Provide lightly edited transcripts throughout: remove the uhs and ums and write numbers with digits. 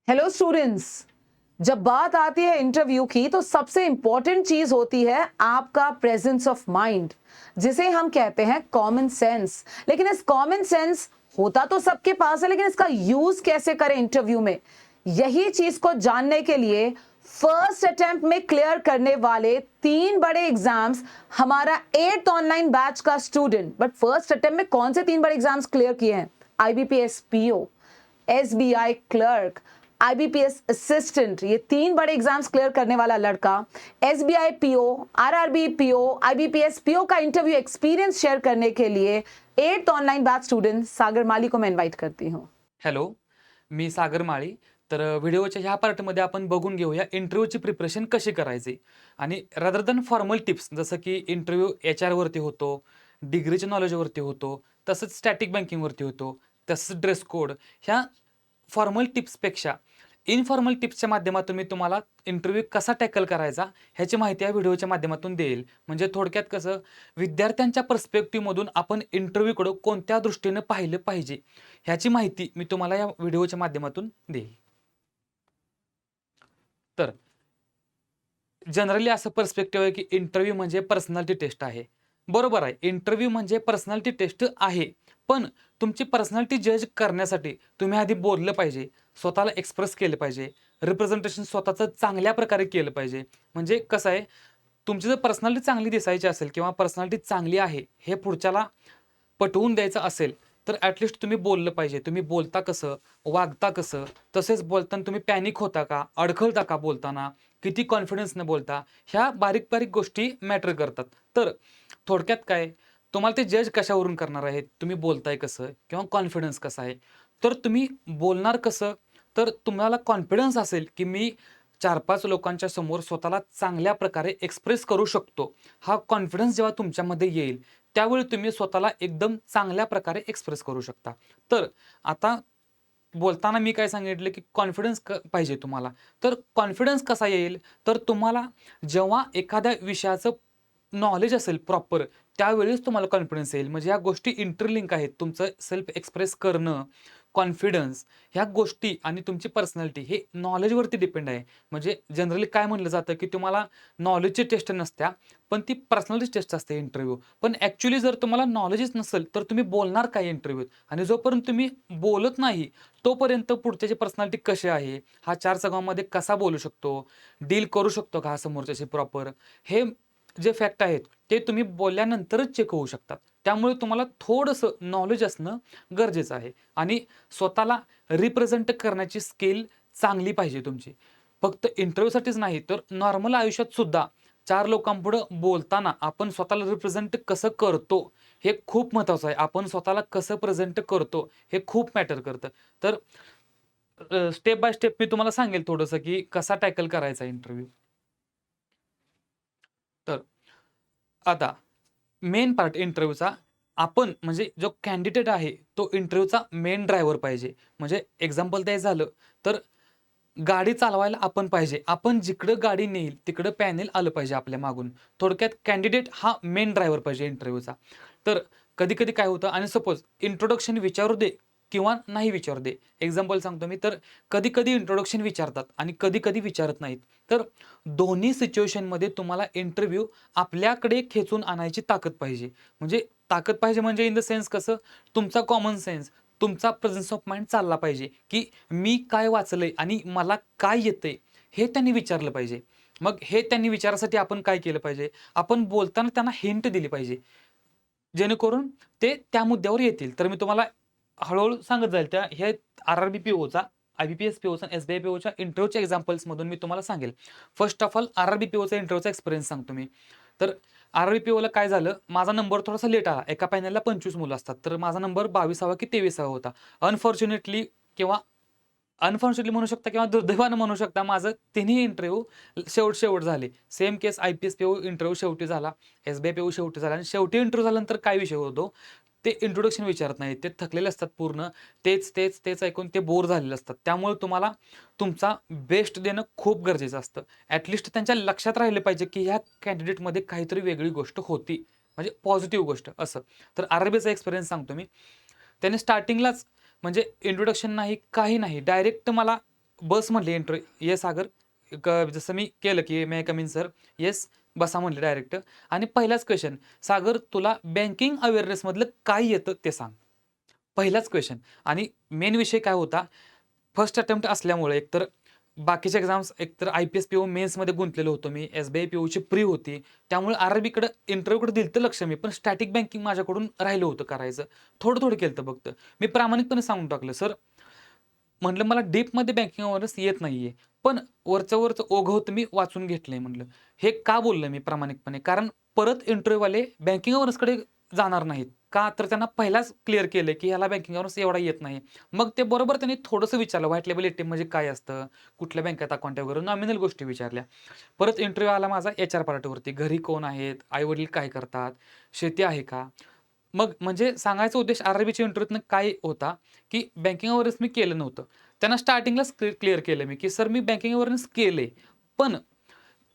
Hello students. जब बात आती है इंटरव्यू की तो सबसे इंपॉर्टेंट चीज होती है आपका प्रेजेंस ऑफ माइंड, जिसे हम कहते हैं कॉमन सेंस। लेकिन इस कॉमन सेंस होता तो सबके पास है, लेकिन इसका यूज कैसे करें इंटरव्यू में, यही चीज को जानने के लिए फर्स्ट अटेम्प्ट में क्लियर करने वाले 3 बड़े एग्जाम्स हमारा 8th ऑनलाइन बैच का स्टूडेंट, बट फर्स्ट अटेम्प्ट में कौन से 3 बड़े एग्जाम्स क्लियर किए हैं? IBPS PO, SBI clerk, IBPS assistant, ये 3 बड़े एग्जाम्स क्लियर करने वाला लड़का SBI PO, RRB PO, IBPS PO का इंटरव्यू एक्सपीरियंस शेयर करने के लिए 8th ऑनलाइन बैच स्टूडेंट सागर माली को मैं इन्व्हाइट करती हूँ। हॅलो, मी सागर माळी. तर व्हिडिओच्या ह्या पार्टमध्ये आपण बघून घेऊया इंटरव्ह्यूची प्रिपरेशन कशी करायची आणि रादर दॅन फॉर्मल टिप्स, जसं की इंटरव्ह्यू HR वरती होतो, डिग्रीच्या नॉलेजवरती होतो, तसंच स्टॅटिक बँकिंगवरती होतो, तसंच ड्रेस कोड. ह्या फॉर्मल टिप्सपेक्षा इनफॉर्मल टिप्सच्या माध्यमातून मी तुम्हाला इंटरव्ह्यू कसा टॅकल करायचा ह्याची माहिती या व्हिडिओच्या माध्यमातून देईल. म्हणजे थोडक्यात कसं, विद्यार्थ्यांच्या पर्स्पेक्टिव्हमधून आपण इंटरव्ह्यूकडं कोणत्या दृष्टीनं पाहिलं पाहिजे ह्याची माहिती मी तुम्हाला या व्हिडिओच्या माध्यमातून देईल. तर जनरली असं पर्स्पेक्टिव्ह आहे की इंटरव्ह्यू म्हणजे पर्सनॅलिटी टेस्ट आहे. बरोबर आहे, इंटरव्ह्यू म्हणजे पर्सनॅलिटी टेस्ट आहे. पण तुमची पर्सनॅलिटी जज करण्यासाठी तुम्ही आधी बोललं पाहिजे, स्वतःला एक्सप्रेस केलं पाहिजे, रिप्रेझेंटेशन स्वतःचं चांगल्या प्रकारे केलं पाहिजे. म्हणजे कसं आहे, तुमची जर पर्सनॅलिटी चांगली दिसायची असेल किंवा पर्सनॅलिटी चांगली आहे हे पुढच्याला पटवून द्यायचं असेल, तर ॲटलिस्ट तुम्ही बोललं पाहिजे. तुम्ही बोलता कसं, वागता कसं, तसेच बोलताना तुम्ही पॅनिक होता का, अडखळता का बोलताना, किती कॉन्फिडन्सनं बोलता, ह्या बारीक-बारीक गोष्टी मॅटर करतात. तर थोडक्यात काय, तुम्हाला ते जज कशावरून करणार आहेत, तुम्ही बोलताय कसं किंवा कॉन्फिडन्स कसा आहे. तर तुम्ही बोलणार कसं, तर तुम्हाला कॉन्फिडन्स असेल की मी 4-5 लोकांच्या समोर स्वतःला चांगल्या प्रकारे एक्सप्रेस करू शकतो. हा कॉन्फिडन्स जेव्हा तुमच्यामध्ये येईल, त्यावेळी तुम्ही स्वतःला एकदम चांगल्या प्रकारे एक्सप्रेस करू शकता. तर आता बोलताना मी काय सांगितलं की कॉन्फिडन्स पाहिजे तुम्हाला. तर कॉन्फिडन्स कसा येईल, तर तुम्हाला जेव्हा एखाद्या विषयाचं नॉलेज असेल प्रॉपर, त्यावेळीच तुम्हाला कॉन्फिडन्स येईल. म्हणजे ह्या गोष्टी इंटरलिंक आहेत. तुमचं सेल्फ एक्सप्रेस करणं, कॉन्फिडन्स, ह्या गोष्टी आणि तुमची पर्सनॅलिटी हे नॉलेजवरती डिपेंड आहे. म्हणजे जनरली काय म्हणलं जातं की तुम्हाला नॉलेजची टेस्ट नसत्या, पण ती पर्सनॅलिटी टेस्ट असते इंटरव्ह्यू. पण ॲक्च्युअली जर तुम्हाला नॉलेजच नसेल, तर तुम्ही बोलणार काय इंटरव्ह्यूत? आणि जोपर्यंत तुम्ही बोलत नाही, तोपर्यंत पुढच्याची पर्सनॅलिटी कशी आहे, हा 4 चौघांमध्ये कसा बोलू शकतो, डील करू शकतो का हा समोरच्याशी प्रॉपर, हे जे फॅक्ट आहेत ते तुम्ही बोलल्यानंतरच चेक होऊ शकतात. त्यामुळे तुम्हाला थोडंसं नॉलेज असणं गरजेचं आहे आणि स्वतःला रिप्रेझेंट करण्याची स्किल चांगली पाहिजे तुमची. फक्त इंटरव्ह्यूसाठीच नाही, तर नॉर्मल आयुष्यात सुद्धा 4 लोकांपुढं बोलताना आपण स्वतःला रिप्रेझेंट कसं करतो, हे खूप महत्त्वाचं आहे. आपण स्वतःला कसं प्रेझेंट करतो, हे खूप मॅटर करतं. तर स्टेप बाय स्टेप मी तुम्हाला सांगेल थोडंसं, की कसा टॅकल करायचा इंटरव्ह्यू. तर आता मेन पार्ट इंटरव्ह्यूचा, आपण म्हणजे जो कॅन्डिडेट आहे, तो इंटरव्ह्यूचा मेन ड्रायव्हर पाहिजे. म्हणजे एक्झाम्पल द्यायचं झालं, तर गाडी चालवायला आपण पाहिजे. आपण जिकडं गाडी नेईल तिकडं पॅनेल आलं पाहिजे आपल्या मागून. थोडक्यात कॅन्डिडेट हा मेन ड्रायव्हर पाहिजे इंटरव्ह्यूचा. तर कधी-कधी काय होतं, आणि सपोज इंट्रोडक्शन विचारू दे किंवा नाही विचारू दे. एक्झाम्पल सांगतो मी, तर कधी-कधी इंट्रोडक्शन विचारतात आणि कधी-कधी विचारत नाहीत. तर दोन्ही सिच्युएशनमध्ये तुम्हाला इंटरव्ह्यू आपल्याकडे खेचून आणायची ताकद पाहिजे. म्हणजे ताकद पाहिजे म्हणजे इन द सेन्स कसं, तुमचा कॉमन सेन्स, तुमचा प्रेझन्स ऑफ माइंड चालला पाहिजे, की मी काय वाचलंय आणि मला काय येतंय हे त्यांनी विचारलं पाहिजे. मग हे त्यांनी विचारासाठी आपण काय केलं पाहिजे? आपण बोलताना त्यांना हिंट दिली पाहिजे, जेणेकरून ते त्या मुद्द्यावर येतील. तर मी तुम्हाला हळू सांगत जाईल, त्या हे RRB POचा, IBPS POचा आणि SBI POच्या इंटरव्ह्यूच्या एक्झाम्पल्समधून मी तुम्हाला सांगेल. फर्स्ट ऑफ ऑल RRB POचा इंटरव्ह्यूचा एक्सपिरियन्स सांगतो मी. तर RRB POला काय झालं, माझा नंबर थोडासा लेट आला. एका पॅनलला 25 मुलं असतात. तर माझा नंबर 22वा की 23वा होता. अनफॉर्च्युनेटली किंवा अनफॉर्च्युनेटली म्हणू शकता किंवा दुर्दैवानं म्हणू शकता, माझं तिन्ही इंटरव्ह्यू शेवट झाले. सेम केस IPS PO इंटरव्ह्यू शेवटी झाला, SBI PO शेवटी झाला आणि शेवटी इंटरव्ह्यू झाल्यानंतर काय विषय होतो, ते इंट्रोडक्शन विचारत नाहीत. ते थकलेले असतात पूर्ण. तेच ऐकून ते बोर झालेले असतात. त्यामुळे तुम्हाला तुमचा बेस्ट देणं खूप गरजेचं असतं. ॲटलीस्ट त्यांच्या लक्षात राहिलं पाहिजे, की ह्या कॅन्डिडेटमध्ये काहीतरी वेगळी गोष्ट होती. म्हणजे पॉझिटिव्ह गोष्ट असं. तर RRBचा एक्सपिरियन्स सांगतो मी. त्याने स्टार्टिंगलाच म्हणजे इंट्रोडक्शन नाही, काही नाही. डायरेक्ट मला बस म्हणले इंटरव्ह्यू. येस सागर, जसं मी केलं की may I come in sir. Yes, बसा म्हणले डायरेक्ट. आणि पहिलाच क्वेश्चन, सागर तुला बँकिंग अवेअरनेसमधलं काय येतं ते सांग. पहिलाच क्वेश्चन. आणि मेन विषय काय होता, फर्स्ट अटेम्प्ट असल्यामुळे एकतर बाकीच्या एक्झाम्स, एकतर IPS PO मेन्समध्ये गुंतलेलो होतो मी. SBI POची प्री होती. त्यामुळे आरआरबीकडे इंटरव्ह्यूकडे दिलं लक्ष मी. पण स्टॅटिक बँकिंग माझ्याकडून राहिलं होतं करायचं. थोडं केलं फक्त. मी प्रामाणिकपणे सांगून टाकलं, सर म्हटलं मला डीपमध्ये बँकिंग अवेअरनेस येत नाहीये. पण वरचं ओघवतं मी वाचून घेतलंय म्हटलं. हे का बोललं मी प्रामाणिकपणे? कारण परत इंटरव्ह्यूवाले बँकिंग अवेअरनेसकडे जाणार नाहीत. का? तर त्यांना पहिलाच क्लिअर केलंय, की ह्याला बँकिंग अवेअरनेस एवढा येत नाही. मग ते बरोबर त्यांनी थोडंसं विचारलं, व्हाईट लेबल एटीएम म्हणजे काय असतं? कुठल्या बँकेत अकाउंट आहे वगैरे नॉमिनल गोष्टी विचारल्या. परत इंटरव्ह्यू आला माझा HR पार्टवरती. घरी कोण आहेत? आई-वडील काय करतात? शेती आहे का? मग म्हणजे सांगायचा उद्देश आरआरबीच्या इंटरव्ह्यूतनं काय होता, की बँकिंग अवेअरनेस मी केलं नव्हतं. त्यांना स्टार्टिंगलाच क्लिअर केलं मी, की सर मी बँकिंग अवेअरनेस केलंय. पण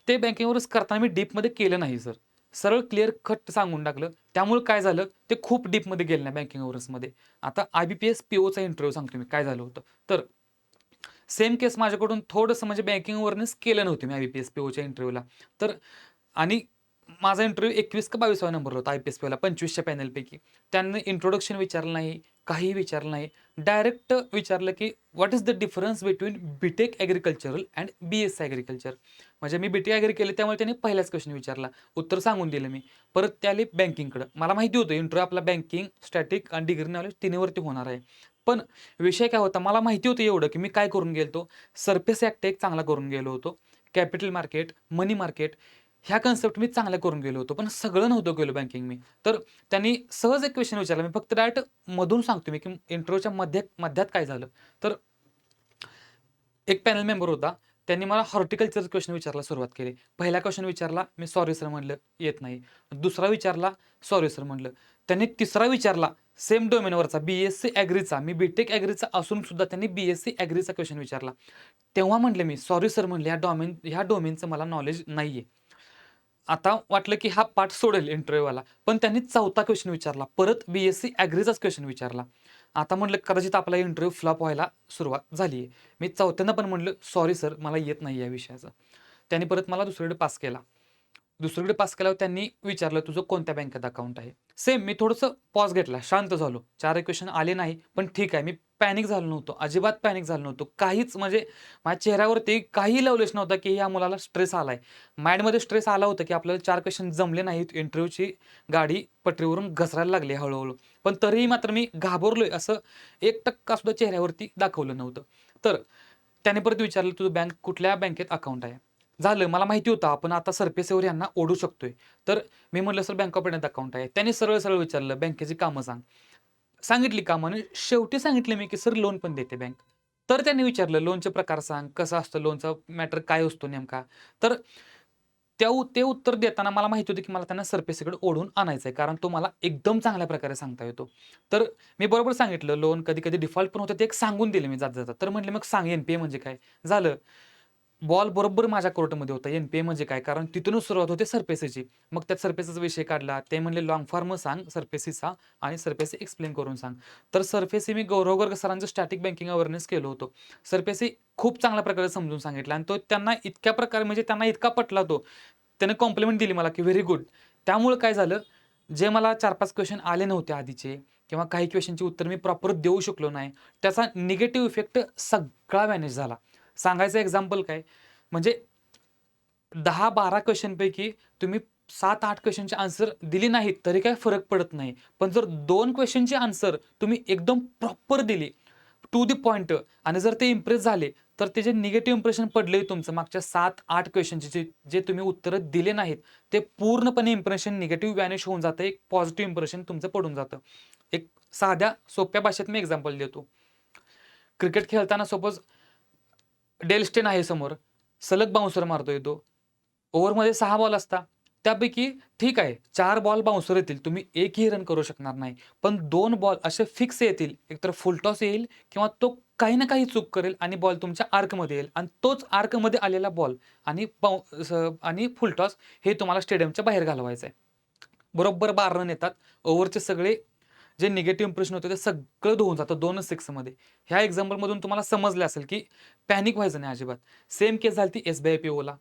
ते बँकिंग अवेअरनेस करताना मी डीपमध्ये केलं नाही सर. सरळ क्लिअर कट सांगून टाकलं. त्यामुळे काय झालं, ते खूप डीपमध्ये गेले नाही बँकिंग अवेअरनेसमध्ये. आता IBPS POचा इंटरव्ह्यू सांगतो मी काय झालं होतं. तर सेम केस माझ्याकडून थोडंसं म्हणजे बँकिंग अवेअरनेस केलं नव्हतं मी IBPS POच्या इंटरव्ह्यूला. तर आणि माझा इंटरव्ह्यू 21 का 22व्या नंबरला होता IPS POला 25च्या पॅनलपैकी. त्यांनी इंट्रोडक्शन विचारलं नाही, काहीही विचारलं नाही. डायरेक्ट विचारलं, की what is the difference between B.Tech agricultural and BSc agriculture. म्हणजे मी बी-टेक ॲग्री केलं त्यामुळे त्यांनी पहिलाच क्वेश्चन विचारला. उत्तर सांगून दिलं मी. परत ते आले बँकिंगकडं. मला माहिती होतं इंटरव्ह्यू आपला बँकिंग, स्टॅटिक आणि डिग्री नॉलेज तिन्हीवरती होणार आहे. पण विषय काय होता, मला माहिती होतं एवढं, की मी काय करून गेलो सरफेस ॲक्ट एक चांगला करून गेलो होतो. कॅपिटल मार्केट, मनी मार्केट ह्या कन्सेप्ट मी चांगल्या करून गेलो होतो. पण सगळं नव्हतं केलं बँकिंग मी. तर त्यांनी सहज एक क्वेश्चन विचारला. मी फक्त डायरेक्ट मधून सांगतो मी, की इंटरव्ह्यूच्या मध्यात काय झालं. तर एक पॅनल मेंबर होता. त्यांनी मला हॉर्टिकल्चरचा क्वेश्चन विचारायला सुरुवात केली. पहिला क्वेश्चन विचारला, मी सॉरी सर म्हटलं, येत नाही. दुसरा विचारला, सॉरी सर म्हटलं. त्यांनी तिसरा विचारला, सेम डोमेनवरचा BSc ॲग्रीचा. मी बी-टेक ॲग्रीचा असून सुद्धा त्यांनी BSc ॲग्रीचा क्वेश्चन विचारला. तेव्हा म्हटले मी, सॉरी सर म्हटले, ह्या डोमेनचं मला नॉलेज नाहीये. आता वाटलं की हा पाठ सोडेल इंटरव्ह्यूवाला. पण त्यांनी चौथा क्वेश्चन विचारला. परत BSc ॲग्रीचाच क्वेश्चन विचारला. आता म्हटलं कदाचित आपला इंटरव्ह्यू फ्लॉप व्हायला सुरुवात झाली आहे. मी चौथ्यांदा पण म्हटलं, "सॉरी सर, मला येत नाही या विषयाचं." त्यांनी परत मला दुसरीकडे पास केला. दुसरीकडे पास केल्यावर त्यांनी विचारलं, "तुझं कोणत्या बँकेत अकाउंट आहे?" सेम मी थोडंसं पॉज घेतला, शांत झालो. 4 क्वेश्चन आले नाही, पण ठीक आहे. मी पॅनिक झालो नव्हतो. अजिबात पॅनिक झालो नव्हतो. काहीच म्हणजे माझ्या चेहऱ्यावरती काही लवलेश नव्हता, की या मुलाला स्ट्रेस आलाय. माइंडमध्ये स्ट्रेस आला होता, की आपल्याला 4 क्वेश्चन जमले नाहीत. इंटरव्ह्यूची गाडी पटरीवरून घसरायला लागली हळू पण तरीही मात्र मी घाबरलोय असं 1% सुद्धा चेहऱ्यावरती दाखवलं नव्हतं. तर त्याने परत विचारलं, "तुझं कुठल्या बँकेत अकाउंट आहे?" झालं. मला माहिती होतं आपण आता सरफेसवर यांना ओढू शकतोय. तर मी म्हटलं, "सर बँक ऑफ इंडियात अकाउंट आहे." त्यांनी सरळ विचारलं, "बँकेची कामं सांग." सांगितली कामं आणि शेवटी सांगितले मी, की "सर लोन पण देते बँक." तर त्यांनी विचारलं, "लोनचे प्रकार सांग. कसं असतं लोनचा मॅटर काय असतो नेमका?" तर ते उत्तर देताना मला माहिती होतं, की मला त्यांना सरफेसकडे ओढून आणायचं आहे. कारण तो मला एकदम चांगल्या प्रकारे सांगता येतो. तर मी बरोबर सांगितलं, लोन कधी-कधी डिफॉल्ट पण होतं ते एक सांगून दिले मी जाता-जाता. तर म्हटले, "मग सांग NPA म्हणजे काय?" झालं. बॉल बरोबर माझ्या कोर्टमध्ये होता. NPA म्हणजे काय? कारण तिथूनच सुरुवात होते सरफेसीची. मग त्यात सरफेसचा विषय काढला. ते म्हणले लाँग फॉर्म सांग सरफेसीचा आणि सरफेसी एक्सप्लेन करून सांग. तर सरफेसी मी गौरव गर्ग सरांचं स्टॅटिक बँकिंग अवेअरनेस केलं होतं. सरफेसी खूप चांगल्या प्रकारे समजून सांगितलं आणि तो त्यांना इतक्या प्रकारे म्हणजे त्यांना इतका पटला तो. त्याने कॉम्प्लिमेंट दिली मला, की व्हेरी गुड. त्यामुळे काय झालं, जे मला 4-5 क्वेशन आले नव्हते आधीचे किंवा काही क्वेशनची उत्तर मी प्रॉपर देऊ शकलो नाही, त्याचा निगेटिव्ह इफेक्ट सगळा मॅनेज झाला. सांगायचं एक्झाम्पल काय, म्हणजे 10-12 क्वेशनपैकी तुम्ही 7-8 क्वेशनची आन्सर दिली नाहीत, तरी काही फरक पडत नाही. पण जर 2 क्वेशनची आन्सर तुम्ही एकदम प्रॉपर दिली, टू द पॉइंट आणि जर ते इम्प्रेस झाले, तर ते जे निगेटिव्ह इम्प्रेशन पडलंय तुमचं मागच्या 7-8 क्वेशनचे जे जे तुम्ही उत्तरं दिले नाहीत, ते पूर्णपणे इम्प्रेशन निगेटिव्ह व्हॅनिश होऊन जातं. एक पॉझिटिव्ह इम्प्रेशन तुमचं पडून जातं. एक साध्या सोप्या भाषेत मी एक्झाम्पल देतो. क्रिकेट खेळताना सपोज डेल स्टेन आहे समोर, सलग बाउन्सर मारतोय तो. ओव्हरमध्ये 6 बॉल असतात. त्यापैकी ठीक आहे 4 बॉल बाउन्सर येतील. तुम्ही एकही रन करू शकणार नाही. पण 2 बॉल असे फिक्स येतील. एकतर फुल टॉस येईल किंवा तो काही ना काही चूक करेल आणि बॉल तुमच्या आर्कमध्ये येईल आणि तोच आर्कमध्ये आलेला बॉल आणि आणि फुल टॉस हे तुम्हाला स्टेडियमच्या बाहेर घालवायचं आहे. बरोबर 12 रन येतात. ओव्हरचे सगळे जे निगेटिव्ह इम्प्रेशन होतं ते सगळं धुवून जातं 2-6 मध्ये. ह्या एक्झाम्पलमधून तुम्हाला समजलं असेल की पॅनिक व्हायचं नाही अजिबात. सेम केस झाली ती एस-बी-आय पी-ओला.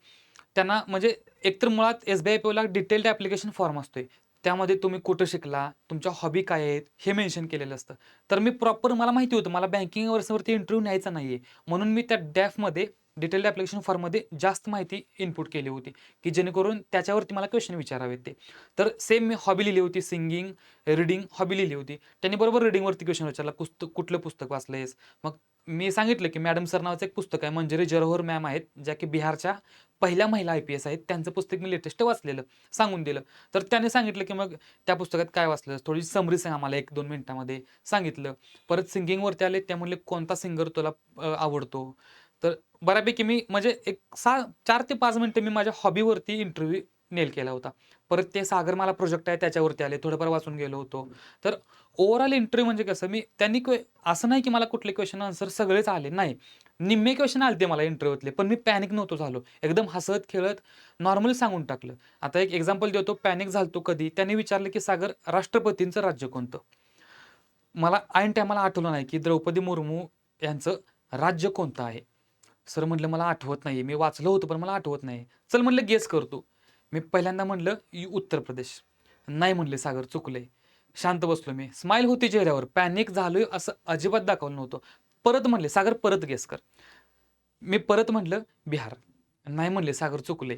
त्यांना म्हणजे एकतर मुळात एस-बी-आय पी-ओला डिटेल्ड ॲप्लिकेशन फॉर्म असतोय. त्यामध्ये तुम्ही कुठं शिकला, तुमच्या हॉबी काय आहेत, हे मेन्शन केलेलं असतं. तर मी प्रॉपर मला माहिती होतं मला बँकिंग वर्षावरती इंटरव्ह्यू न्यायचा नाहीये. म्हणून मी त्या डॅफमध्ये डिटेल्ड ॲप्लिकेशन फॉर्ममध्ये जास्त माहिती इनपुट केली होती, की जेणेकरून त्याच्यावरती मला क्वेश्चन विचारावेत ते. तर सेम मी हॉबी लिहिली होती सिंगिंग, रीडिंग हॉबी लिहिली होती. त्यांनी बरोबर रीडिंगवरती क्वेश्चन विचारला, कुठलं पुस्तक वाचलंयस? मग मी सांगितलं, की मॅडम सर नावाचं एक पुस्तक आहे. मंजरी जरोहर मॅम आहेत, ज्या की बिहारच्या पहिल्या महिला आय-पी-एस आहेत. त्यांचं पुस्तक मी लेटेस्ट वाचलेलं, सांगून दिलं. तर त्याने सांगितलं, की मग त्या पुस्तकात काय वाचलंस? थोडी समरी सांग आम्हाला 1-2 मिनिटामध्ये. सांगितलं. परत सिंगिंगवरती आले. त्या म्हणले, "कोणता सिंगर तुला आवडतो?" तर बऱ्यापैकी मी म्हणजे एक 4 ते 5 मिनिटं मी माझ्या हॉबीवरती इंटरव्ह्यू नेल केला होता. परत ते सागरमाला प्रोजेक्ट आहे त्याच्यावरती आले. थोडंफार वाचून गेलो होतो. तर ओव्हरऑल इंटरव्ह्यू म्हणजे कसं मी त्यांनी असं नाही की मला कुठले क्वेश्चन आन्सर सगळेच आले. नाही. निम्मे क्वेश्चन आलते मला इंटरव्ह्यूतले, पण मी पॅनिक नव्हतो झालो. एकदम हसत-खेळत नॉर्मली सांगून टाकलं. आता एक एक्झाम्पल देतो, पॅनिक झालतो कधी? त्यांनी विचारलं की "सागर, राष्ट्रपतींचं राज्य कोणतं?" मला ऐन टायमाला आठवलं नाही की द्रौपदी मुर्मू यांचं राज्य कोणतं आहे? सर म्हटलं, "मला आठवत नाहीये. मी वाचलं होतं, पण मला आठवत नाही." चल म्हटलं, "गेस कर तू." मी पहिल्यांदा म्हटलं, उत्तर प्रदेश." नाही म्हटले, "सागर चुकलंय." शांत बसलो मी. स्माईल होती चेहऱ्यावर. पॅनिक झालोय असं अजिबात दाखवलं नव्हतं. परत म्हणले, "सागर परत गेस कर." मी परत म्हटलं, "बिहार." नाही म्हणले, "सागर चुकले."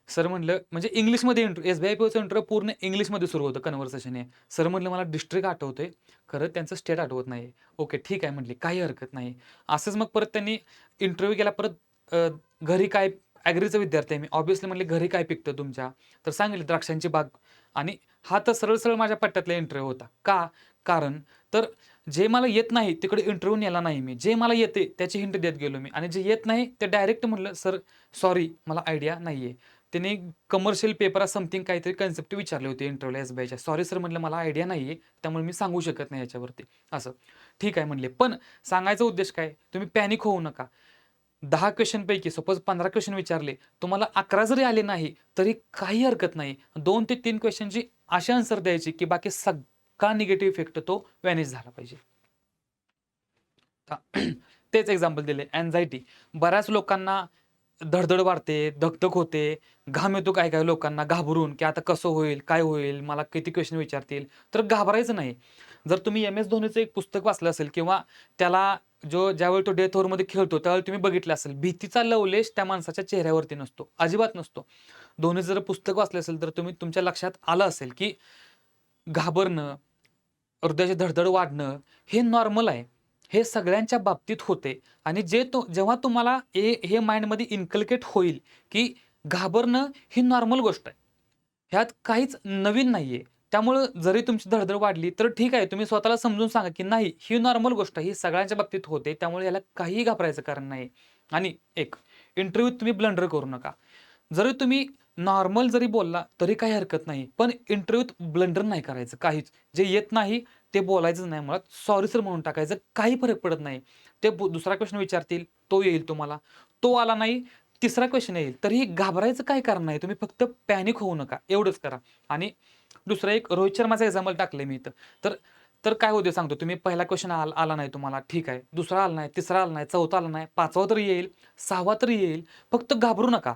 सर म्हटलं म्हणजे इंग्लिशमध्ये एस-बी-आय पीओचं इंटरव्ह्यू पूर्ण इंग्लिशमध्ये सुरू होतं कन्व्हर्सेशन हे. सर म्हटलं, "मला डिस्ट्रिक्ट आठवतंय, खरं त्यांचं स्टेट आठवत नाही." "ओके, ठीक आहे," म्हटली, "काही हरकत नाही." असंच मग परत त्यांनी इंटरव्ह्यू केला. परत घरी काय ॲग्रीचा विद्यार्थी आहे मी. ऑब्व्हियसली म्हटले, "घरी काय पिकतं तुमच्या?" तर सांगितलं, "द्राक्षांची बाग." आणि हा तर सरळ-सरळ माझ्या पट्ट्यातला इंटरव्ह्यू होता. का? कारण तर जे मला येत नाही तिकडे इंटरव्ह्यू नेला नाही मी. जे मला येते त्याची हिंट देत गेलो मी आणि जे येत नाही ते डायरेक्ट म्हटलं, "सर सॉरी मला आयडिया नाहीये." त्याने कमर्शियल पेपर समथिंग काहीतरी कन्सेप्ट विचारले होते इंटरव्ह्यूला एस-बी-आयच्या. "सॉरी सर," म्हटलं, "मला आयडिया नाहीये, त्यामुळे मी सांगू शकत नाही याच्यावरती." असं. "ठीक आहे," म्हणले. पण सांगायचा उद्देश काय? तुम्ही पॅनिक होऊ नका. 10 क्वेशनपैकी सपोज 15 क्वेशन विचारले, तुम्हाला 11 जरी आले नाही, तरी काही हरकत नाही. 2 ते 3 क्वेशनची अशी आन्सर द्यायची, की बाकी सगळा निगेटिव्ह इफेक्ट तो व्हॅनिश झाला पाहिजे. तेच एक्झाम्पल दिले. अँक्झायटी. बऱ्याच लोकांना धडधड वाढते, धक होते, घाम येतो काही-काही लोकांना घाबरून, की आता कसं होईल? काय होईल? मला किती क्वेश्चन विचारतील? तर घाबरायचं नाही. जर तुम्ही एम-एस धोनीचं एक पुस्तक वाचलं असेल किंवा त्याला ज्यावेळी तो डेथ ओव्हरमध्ये खेळतो, त्यावेळी तुम्ही बघितलं असेल, भीतीचा लवलेश त्या माणसाच्या चेहऱ्यावरती नसतो, अजिबात नसतो. धोनीचं जर पुस्तक वाचलं असेल, तर तुमच्या लक्षात आलं असेल, की घाबरणं, हृदयाची धडधड वाढणं हे नॉर्मल आहे. हे सगळ्यांच्या बाबतीत होते आणि जेव्हा तुम्हाला हे माइंडमध्ये इन्कल्केट होईल, की घाबरणं ही नॉर्मल गोष्ट आहे. ह्यात काहीच नवीन नाहीये. त्यामुळं जरी तुमची धडधड वाढली, तर ठीक आहे. तुम्ही स्वतःला समजून सांगा, की नाही ही नॉर्मल गोष्ट आहे. ही सगळ्यांच्या बाबतीत होते. त्यामुळे याला काहीही घाबरायचं कारण नाही. आणि एक इंटरव्ह्यूत तुम्ही ब्लंडर करू नका. जरी तुम्ही नॉर्मल जरी बोलला, तरी काही हरकत नाही. पण इंटरव्ह्यूत ब्लंडर नाही करायचं काहीच. जे येत नाही ते बोलायचंच नाही मुळात. सॉरी सर म्हणून टाकायचं. काही फरक पडत नाही. ते दुसरा क्वेश्चन विचारतील, तो येईल तुम्हाला. तो आला नाही, तिसरा क्वेश्चन येईल. तरीही घाबरायचं काही कारण नाही. तुम्ही फक्त पॅनिक होऊ नका. एवढंच करा. आणि दुसरं एक रोहित शर्माचं एक्झाम्पल टाकलंय मी इथं. तर तर काय होते सांगतो. तुम्ही पहिला क्वेश्चन आला नाही तुम्हाला, ठीक आहे. दुसरा आला नाही, तिसरा आला नाही, चौथा आला नाही, 5वा तरी येईल, 6वा तरी येईल. फक्त घाबरू नका.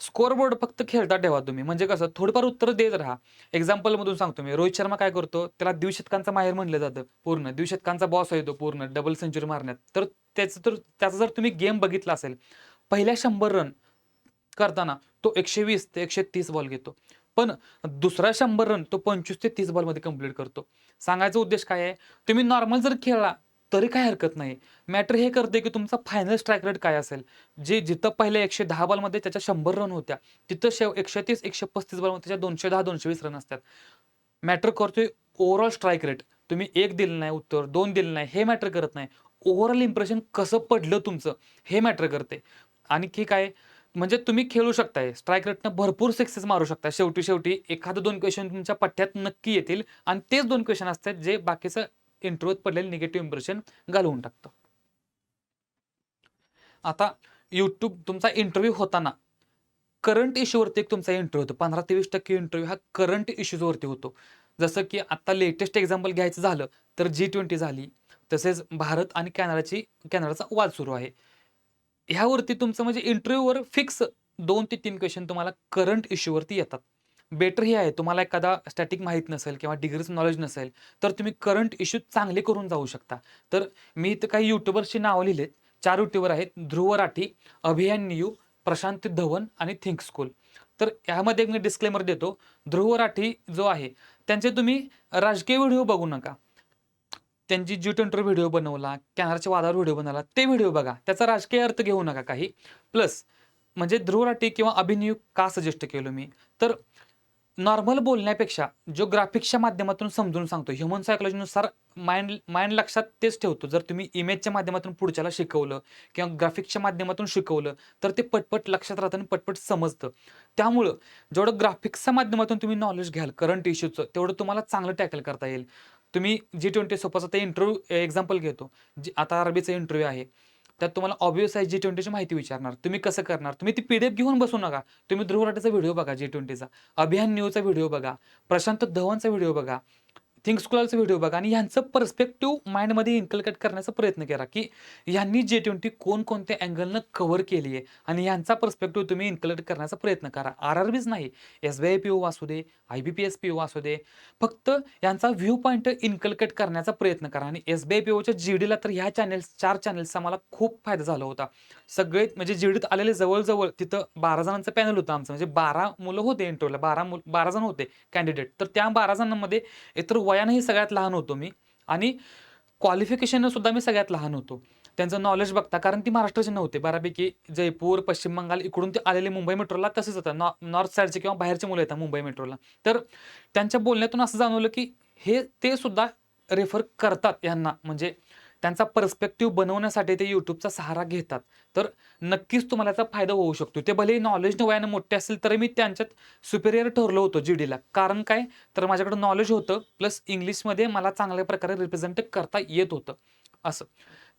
स्कोअरबोर्ड फक्त खेळता ठेवा तुम्ही. म्हणजे कसं थोडीफार उत्तरं देत राहा. एक्झाम्पलमधून सांगतो मी. रोहित शर्मा काय करतो, त्याला द्विशतकांचा माहेर म्हणलं जातं पूर्ण. द्विशतकांचा बॉस आहे तो पूर्ण डबल सेंचुरी मारण्यात. त्याचा जर तुम्ही गेम बघितला असेल, पहिल्या 100 रन करताना तो 120 ते 130 बॉल घेतो. पण दुसरा 100 रन तो 25 ते 30 बॉलमध्ये कंप्लीट करतो. सांगायचा उद्देश काय आहे, तुम्ही नॉर्मल जर खेळला तरी काही हरकत नाही. मॅटर हे करते की तुमचा फायनल स्ट्राईक रेट काय असेल. जिथं पहिल्या 110 बॉलमध्ये त्याच्या 100 रन होत्या, तिथं 130-135 बॉलमध्ये त्याच्या 210-220 रन असतात. मॅटर करतोय ओव्हरऑल स्ट्राईक रेट. तुम्ही 1 दिलं नाही उत्तर, 2 दिलं नाही, हे मॅटर करत नाही. ओव्हरऑल इम्प्रेशन कसं पडलं तुमचं, हे मॅटर करते. आणखी काय, म्हणजे तुम्ही खेळू शकताय. स्ट्राईक रेटनं भरपूर सिक्सेस मारू शकता. शेवटी एखादं 2 क्वेशन तुमच्या पठ्ठ्यात नक्की येतील आणि तेच 2 क्वेशन असतात जे बाकीचं इंटरव्ह्यूत पडलेलं निगेटिव्ह इम्प्रेशन घालवून टाकतं. आता YouTube तुमचा इंटरव्ह्यू होताना करंट इश्यूवरती एक तुमचा इंटरव्ह्यू होतो. 15 ते 20% इंटरव्ह्यू हा करंट इश्यूजवरती होतो. जसं की आता लेटेस्ट एक्झाम्पल घ्यायचं झालं तर G20 झाली. तसेच भारत आणि कॅनडाचा वाद सुरू आहे. ह्यावरती तुमचं म्हणजे इंटरव्ह्यूवर फिक्स 2 ते 3 क्वेश्चन तुम्हाला करंट इश्यूवरती येतात. बेटर हे आहे तुम्हाला एखादा स्टॅटिक माहीत नसेल किंवा डिग्रीचं नॉलेज नसेल, तर तुम्ही करंट इश्यू चांगले करून जाऊ शकता. तर मी इथं काही यूट्यूबर्सची नावं लिहिलेत. 4 यूट्यूबर आहेत. ध्रुव राठी, अभियान नियू, प्रशांत धवन आणि थिंक स्कूल. तर ह्यामध्ये एक मी डिस्क्लेमर देतो. ध्रुव राठी जो आहे, त्यांचे तुम्ही राजकीय व्हिडिओ बघू नका. त्यांची G20 व्हिडिओ बनवला, कॅनडाच्या वादावर व्हिडिओ बनवला, ते व्हिडिओ बघा. त्याचा राजकीय अर्थ घेऊ नका काही. प्लस म्हणजे ध्रुव राठी किंवा अभिनय का सजेस्ट केलं मी? तर नॉर्मल बोलण्यापेक्षा जो ग्राफिक्सच्या माध्यमातून समजून सांगतो, ह्युमन सायकॉलॉजीनुसार माइंड माइंड लक्षात तेच ठेवतो. जर तुम्ही इमेजच्या माध्यमातून पुढच्याला शिकवलं किंवा ग्राफिक्सच्या माध्यमातून शिकवलं, तर ते पटपट लक्षात राहतं आणि पटपट समजतं. त्यामुळं जेवढं ग्राफिक्सच्या माध्यमातून तुम्ही नॉलेज घ्याल करंट इश्यूचं, तेवढं तुम्हाला चांगलं टॅकल करता येईल. तुम्ही G20 सपोज आता इंटरव्ह्यू एक्झाम्पल घेतो. आता अरबीचा इंटरव्ह्यू आहे. त्यात तुम्हाला ऑब्व्हियस आहे G20ची माहिती विचारणार. तुम्ही कसं करणार? तुम्ही ती PDF घेऊन बसू नका. तुम्ही ध्रुव राठीचा व्हिडिओ बघा G20चा. अभियान न्यूजचा व्हिडिओ बघा. प्रशांत धवनचा व्हिडिओ बघा. थिंक स्कूलचा व्हिडिओ बघा आणि ह्यांचं पर्स्पेक्टिव्ह माइंडमध्ये इन्कल्केट करण्याचा प्रयत्न करा, की ह्यांनी G20 कोणकोणत्या अँगलनं कव्हर केली आहे आणि ह्यांचा पर्स्पेक्टिव्ह तुम्ही इन्कल्केट करण्याचा प्रयत्न करा. RRBच नाही, SBI PO असू दे, IBPS PO असू दे, फक्त यांचा व्ह्यू पॉइंट इन्कल्केट करण्याचा प्रयत्न करा. आणि SBI POच्या GDला तर ह्या 4 चॅनल्सचा मला खूप फायदा झाला होता. सगळे म्हणजे GDत आलेले जवळ तिथं 12 जणांचं पॅनल होतं आमचं. म्हणजे 12 मुलं होते इंटरव्ह्यूला, 12 जण होते कॅन्डिडेट. तर त्या 12 जणांमध्ये एकतर वयानंही सगळ्यात लहान होतो मी आणि क्वालिफिकेशननं सुद्धा मी सगळ्यात लहान होतो. त्यांचं नॉलेज बघता, कारण ती महाराष्ट्राचे नव्हते. बऱ्यापैकी जयपूर, पश्चिम बंगाल इकडून ते आलेले मुंबई मेट्रोला तसेच होतं. नॉर्थ साईडचे किंवा बाहेरचे मुलं येतात मुंबई मेट्रोला. तर त्यांच्या बोलण्यातून असं जाणवलं, की ते सुद्धा रेफर करतात ह्यांना. म्हणजे त्यांचा पर्स्पेक्टिव्ह बनवण्यासाठी ते YouTubeचा सहारा घेतात. तर नक्कीच तुम्हाला याचा फायदा होऊ शकतो. ते भलेही नॉलेजने वयाने मोठे असेल, तरी मी त्यांच्यात सुपेरियर ठरलो होतो GDला. कारण काय? तर माझ्याकडे नॉलेज होतं, प्लस इंग्लिशमध्ये मला चांगल्या प्रकारे रिप्रेझेंट करता येत होतं, असं.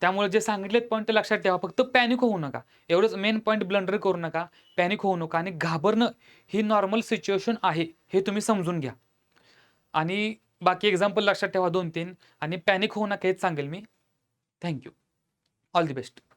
त्यामुळे जे सांगितलेत पॉइंट ते लक्षात ठेवा. फक्त पॅनिक होऊ नका. एवढंच मेन पॉइंट ब्लंडर करू नका. पॅनिक होऊ नका आणि घाबरणं ही नॉर्मल सिच्युएशन आहे, हे तुम्ही समजून घ्या. आणि बाकी एक्झाम्पल लक्षात ठेवा 2-3 आणि पॅनिक होऊ नका हेच सांगेल मी. Thank you. All the best.